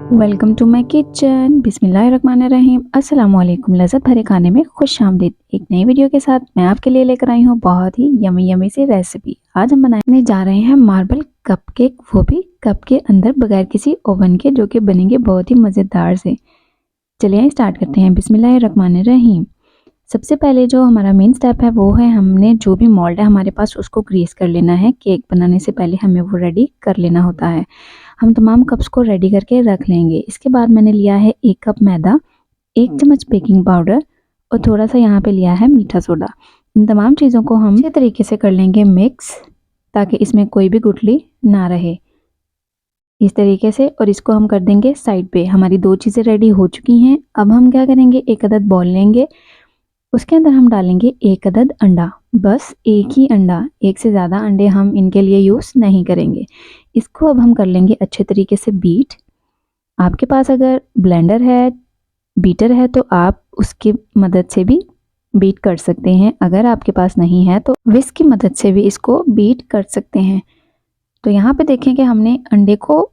Welcome to my kitchen. बिस्मिल्लाहिर्रहमानिर्रहीम। अस्सलाम वालेकुम। लज़्ज़त भरे खाने में खुशामदीद। एक नई वीडियो के साथ मैं आपके लिए लेकर आई हूँ बहुत ही यमी यमी सी रेसिपी। आज हम बनाने जा रहे हैं मार्बल कपकेक, वो भी कप के अंदर बगैर किसी ओवन के, जो कि बनेंगे बहुत ही मज़ेदार से। चलिए स्टार्ट करते हैं। बिस्मिल्लाहिर्रहमानिर्रहीम। सबसे पहले जो हमारा मेन स्टेप है वो है, हमने जो भी मोल्ड है हमारे पास उसको ग्रीस कर लेना है। केक बनाने से पहले हमें वो रेडी कर लेना होता है। हम तमाम कप्स को रेडी करके रख लेंगे। इसके बाद मैंने लिया है 1 कप मैदा, 1 चम्मच बेकिंग पाउडर और थोड़ा सा यहाँ पे लिया है मीठा सोडा। इन तमाम चीज़ों को हम अच्छे तरीके से कर लेंगे मिक्स, ताकि इसमें कोई भी गुठली ना रहे, इस तरीके से। और इसको हम कर देंगे साइड पे। हमारी 2 चीज़ें रेडी हो चुकी हैं। अब हम क्या करेंगे, एक अदद बॉल लेंगे, उसके अंदर हम डालेंगे 1 अदद अंडा, बस 1 ही अंडा, 1 से ज़्यादा अंडे हम इनके लिए यूज़ नहीं करेंगे। इसको अब हम कर लेंगे अच्छे तरीके से बीट। आपके पास अगर ब्लेंडर है, बीटर है, तो आप उसकी मदद से भी बीट कर सकते हैं। अगर आपके पास नहीं है तो विस्क की मदद से भी इसको बीट कर सकते हैं। तो यहाँ पे देखें कि हमने अंडे को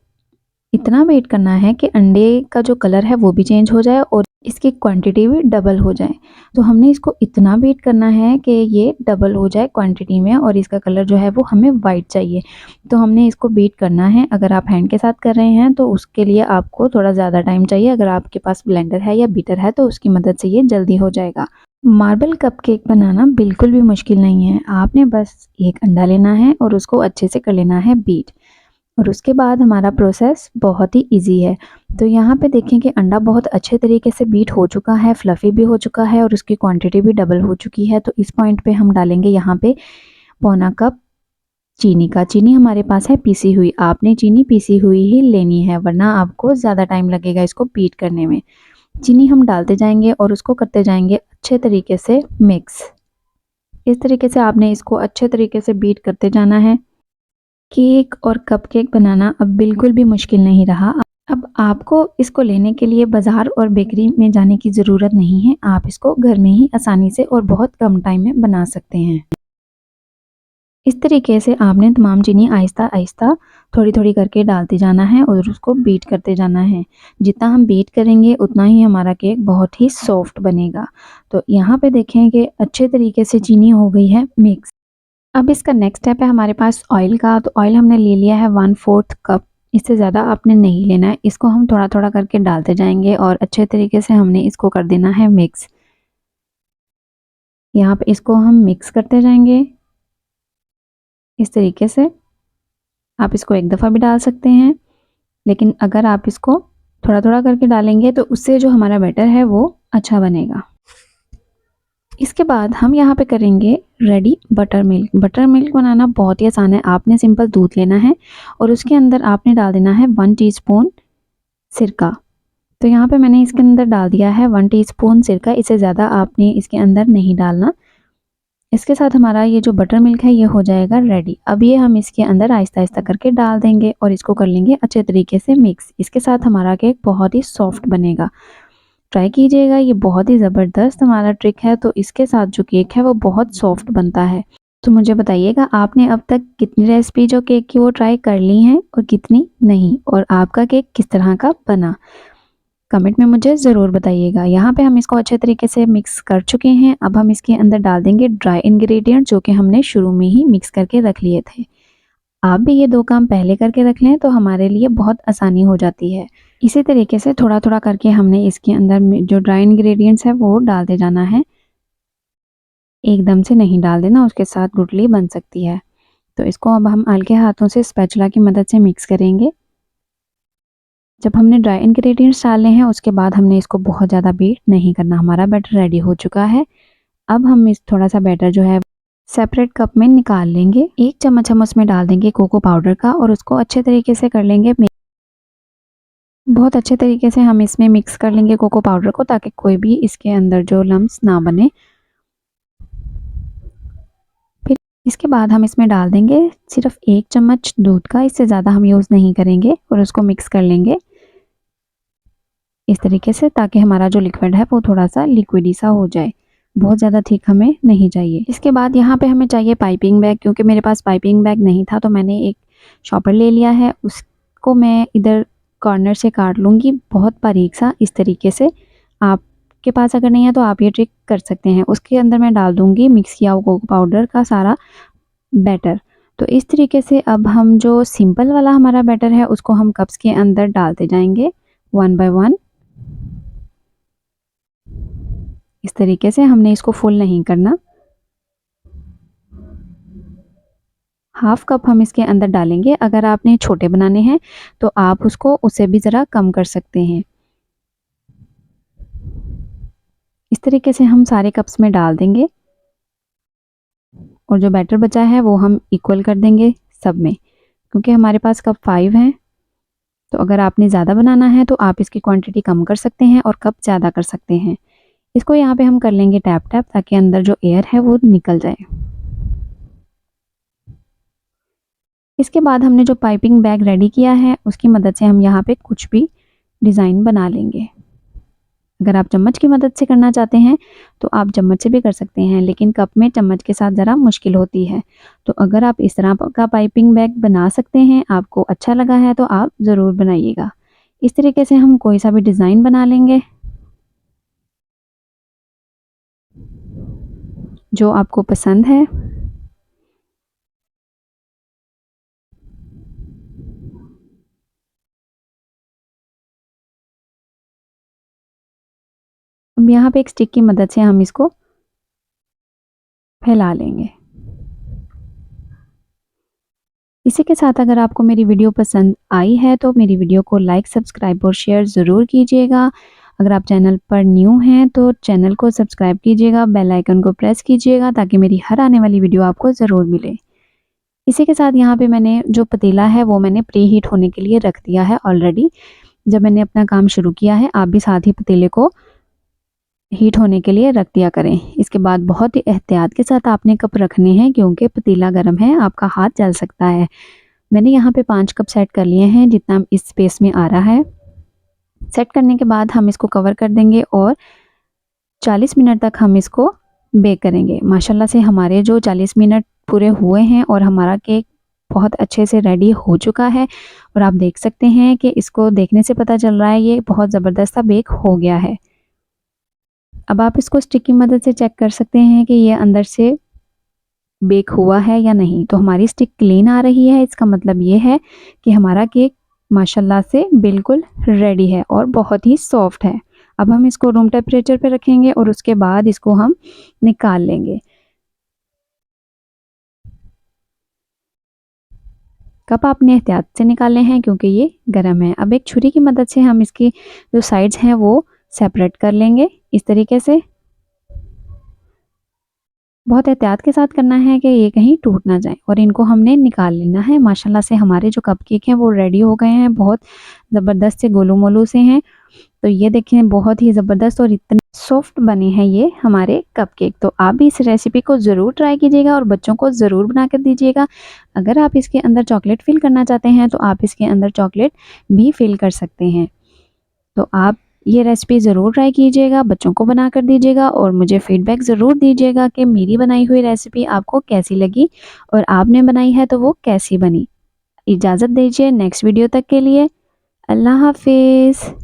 इतना बीट करना है कि अंडे का जो कलर है वो भी चेंज हो जाए और इसकी क्वांटिटी भी डबल हो जाए। तो हमने इसको इतना बीट करना है कि ये डबल हो जाए क्वांटिटी में, और इसका कलर जो है वो हमें वाइट चाहिए। तो हमने इसको बीट करना है। अगर आप हैंड के साथ कर रहे हैं तो उसके लिए आपको थोड़ा ज़्यादा टाइम चाहिए। अगर आपके पास ब्लेंडर है या बीटर है तो उसकी मदद से ये जल्दी हो जाएगा। मार्बल कपकेक बनाना बिल्कुल भी मुश्किल नहीं है। आपने बस 1 अंडा लेना है और उसको अच्छे से कर लेना है बीट, और उसके बाद हमारा प्रोसेस बहुत ही इजी है। तो यहाँ पे देखें कि अंडा बहुत अच्छे तरीके से बीट हो चुका है, फ्लफ़ी भी हो चुका है और उसकी क्वांटिटी भी डबल हो चुकी है। तो इस पॉइंट पे हम डालेंगे यहाँ पे पौना कप चीनी का। चीनी हमारे पास है पीसी हुई। आपने चीनी पीसी हुई ही लेनी है, वरना आपको ज़्यादा टाइम लगेगा इसको बीट करने में। चीनी हम डालते जाएंगे और उसको करते जाएंगे अच्छे तरीके से मिक्स। इस तरीके से आपने इसको अच्छे तरीके से बीट करते जाना है। केक और कपकेक बनाना अब बिल्कुल भी मुश्किल नहीं रहा। अब आपको इसको लेने के लिए बाज़ार और बेकरी में जाने की ज़रूरत नहीं है। आप इसको घर में ही आसानी से और बहुत कम टाइम में बना सकते हैं। इस तरीके से आपने तमाम चीनी आहिस्ता आहिस्ता थोड़ी थोड़ी करके डालते जाना है और उसको बीट करते जाना है। जितना हम बीट करेंगे उतना ही हमारा केक बहुत ही सॉफ्ट बनेगा। तो यहाँ पे देखें कि अच्छे तरीके से चीनी हो गई है मिक्स। अब इसका नेक्स्ट स्टेप है हमारे पास ऑयल का। तो ऑयल हमने ले लिया है 1/4 कप। इससे ज़्यादा आपने नहीं लेना है। इसको हम थोड़ा थोड़ा करके डालते जाएंगे और अच्छे तरीके से हमने इसको कर देना है मिक्स। यहाँ पे इसको हम मिक्स करते जाएंगे इस तरीके से। आप इसको एक दफ़ा भी डाल सकते हैं, लेकिन अगर आप इसको थोड़ा थोड़ा करके डालेंगे तो उससे जो हमारा बैटर है वो अच्छा बनेगा। इसके बाद हम यहाँ पे करेंगे ready butter milk. Butter milk बनाना बहुत ही आसान है। आपने सिंपल दूध लेना है और उसके अंदर आपने डाल देना है 1 टीस्पून सिरका। तो यहाँ पे मैंने इसके अंदर डाल दिया है 1 टीस्पून सिरका। इससे ज़्यादा आपने इसके अंदर नहीं डालना। इसके साथ हमारा ये जो बटर मिल्क है ये हो जाएगा रेडी। अब ये हम इसके अंदर आहिस्ता आहिस्ता करके डाल देंगे और इसको कर लेंगे अच्छे तरीके से मिक्स। इसके साथ हमारा केक बहुत ही सॉफ्ट बनेगा। ट्राई कीजिएगा, ये बहुत ही ज़बरदस्त हमारा ट्रिक है। तो इसके साथ जो केक है वो बहुत सॉफ्ट बनता है। तो मुझे बताइएगा, आपने अब तक कितनी रेसिपी जो केक की वो ट्राई कर ली हैं और कितनी नहीं, और आपका केक किस तरह का बना, कमेंट में मुझे ज़रूर बताइएगा। यहाँ पे हम इसको अच्छे तरीके से मिक्स कर चुके हैं। अब हम इसके अंदर डाल देंगे ड्राई इंग्रेडिएंट, जो कि हमने शुरू में ही मिक्स करके रख लिए थे। आप भी ये 2 काम पहले करके रख लें तो हमारे लिए बहुत आसानी हो जाती है। इसी तरीके से थोड़ा थोड़ा करके हमने इसके अंदर जो ड्राई इंग्रेडिएंट्स है वो डालते जाना है। एकदम से नहीं डाल देना, उसके साथ गुठली बन सकती है। तो इसको अब हम हल्के हाथों से स्पैचुला की मदद से मिक्स करेंगे। जब हमने ड्राई इंग्रेडिएंट्स डाले हैं उसके बाद हमने इसको बहुत ज़्यादा बीट नहीं करना। हमारा बैटर रेडी हो चुका है। अब हम इस थोड़ा सा बैटर जो है सेपरेट कप में निकाल लेंगे। 1 चम्मच हम उसमें डाल देंगे कोको पाउडर का और उसको अच्छे तरीके से कर लेंगे। बहुत अच्छे तरीके से हम इसमें मिक्स कर लेंगे कोको पाउडर को, ताकि कोई भी इसके अंदर जो लम्स ना बने। फिर इसके बाद हम इसमें डाल देंगे सिर्फ 1 चम्मच दूध का। इससे ज़्यादा हम यूज़ नहीं करेंगे और उसको मिक्स कर लेंगे इस तरीके से, ताकि हमारा जो लिक्विड है वो थोड़ा सा लिक्विडी सा हो जाए। बहुत ज़्यादा थिक हमें नहीं चाहिए। इसके बाद यहाँ पे हमें चाहिए पाइपिंग बैग। क्योंकि मेरे पास पाइपिंग बैग नहीं था तो मैंने एक शॉपर ले लिया है। उसको मैं इधर कॉर्नर से काट लूँगी बहुत बारीक सा, इस तरीके से। आपके पास अगर नहीं है तो आप ये ट्रिक कर सकते हैं। उसके अंदर मैं डाल दूँगी मिक्स किया हुआ कोको पाउडर का सारा बैटर। तो इस तरीके से अब हम जो सिंपल वाला हमारा बैटर है उसको हम कप्स के अंदर डालते जाएंगे 1 बाय 1। इस तरीके से हमने इसको फुल नहीं करना। हाफ कप हम इसके अंदर डालेंगे। अगर आपने छोटे बनाने हैं तो आप उसको उससे भी ज़रा कम कर सकते हैं। इस तरीके से हम सारे कप्स में डाल देंगे और जो बैटर बचा है वो हम इक्वल कर देंगे सब में, क्योंकि हमारे पास कप 5 हैं। तो अगर आपने ज़्यादा बनाना है तो आप इसकी क्वांटिटी कम कर सकते हैं और कप ज़्यादा कर सकते हैं। इसको यहाँ पे हम कर लेंगे टैप टैप, ताकि अंदर जो एयर है वो निकल जाए। इसके बाद हमने जो पाइपिंग बैग रेडी किया है उसकी मदद से हम यहाँ पे कुछ भी डिज़ाइन बना लेंगे। अगर आप चम्मच की मदद से करना चाहते हैं तो आप चम्मच से भी कर सकते हैं, लेकिन कप में चम्मच के साथ ज़रा मुश्किल होती है। तो अगर आप इस तरह का पाइपिंग बैग बना सकते हैं, आपको अच्छा लगा है तो आप ज़रूर बनाइएगा। इस तरीके से हम कोई सा भी डिज़ाइन बना लेंगे जो आपको पसंद है। अब यहाँ पे एक स्टिक की मदद से हम इसको फैला लेंगे। इसी के साथ अगर आपको मेरी वीडियो पसंद आई है तो मेरी वीडियो को लाइक, सब्सक्राइब और शेयर ज़रूर कीजिएगा। अगर आप चैनल पर न्यू हैं तो चैनल को सब्सक्राइब कीजिएगा, बेल आइकन को प्रेस कीजिएगा ताकि मेरी हर आने वाली वीडियो आपको ज़रूर मिले। इसी के साथ यहाँ पे मैंने जो पतीला है वो मैंने प्री हीट होने के लिए रख दिया है ऑलरेडी। जब मैंने अपना काम शुरू किया है आप भी साथ ही पतीले को हीट होने के लिए रख दिया करें। इसके बाद बहुत ही एहतियात के साथ आपने कप रखने हैं, क्योंकि पतीला गर्म है, आपका हाथ जल सकता है। मैंने यहाँ पे 5 कप सेट कर लिए हैं, जितना इस स्पेस में आ रहा है। सेट करने के बाद हम इसको कवर कर देंगे और 40 मिनट तक हम इसको बेक करेंगे। माशाल्लाह से हमारे जो 40 मिनट पूरे हुए हैं और हमारा केक बहुत अच्छे से रेडी हो चुका है। और आप देख सकते हैं कि इसको देखने से पता चल रहा है ये बहुत ज़बरदस्त सा बेक हो गया है। अब आप इसको स्टिक की मदद से चेक कर सकते हैं कि ये अंदर से बेक हुआ है या नहीं। तो हमारी स्टिक क्लीन आ रही है, इसका मतलब ये है कि हमारा केक माशाल्लाह से बिल्कुल रेडी है और बहुत ही सॉफ्ट है। अब हम इसको रूम टेम्परेचर पे रखेंगे और उसके बाद इसको हम निकाल लेंगे। कप आपने एहतियात से निकालने हैं क्योंकि ये गर्म है। अब एक छुरी की मदद से हम इसकी जो साइड्स हैं वो सेपरेट कर लेंगे इस तरीके से। बहुत एहतियात के साथ करना है कि ये कहीं टूट ना जाए और इनको हमने निकाल लेना है। माशाल्लाह से हमारे जो कपकेक हैं वो रेडी हो गए हैं, बहुत ज़बरदस्त से गोलू मोलू से हैं। तो ये देखें बहुत ही ज़बरदस्त और इतने सॉफ्ट बने हैं ये हमारे कपकेक। तो आप भी इस रेसिपी को ज़रूर ट्राई कीजिएगा और बच्चों को ज़रूर बना कर दीजिएगा। अगर आप इसके अंदर चॉकलेट फिल करना चाहते हैं तो आप इसके अंदर चॉकलेट भी फिल कर सकते हैं। तो आप ये रेसिपी ज़रूर ट्राई कीजिएगा, बच्चों को बना कर दीजिएगा और मुझे फ़ीडबैक ज़रूर दीजिएगा कि मेरी बनाई हुई रेसिपी आपको कैसी लगी और आपने बनाई है तो वो कैसी बनी। इजाज़त दीजिए नेक्स्ट वीडियो तक के लिए। अल्लाह हाफ़िज़।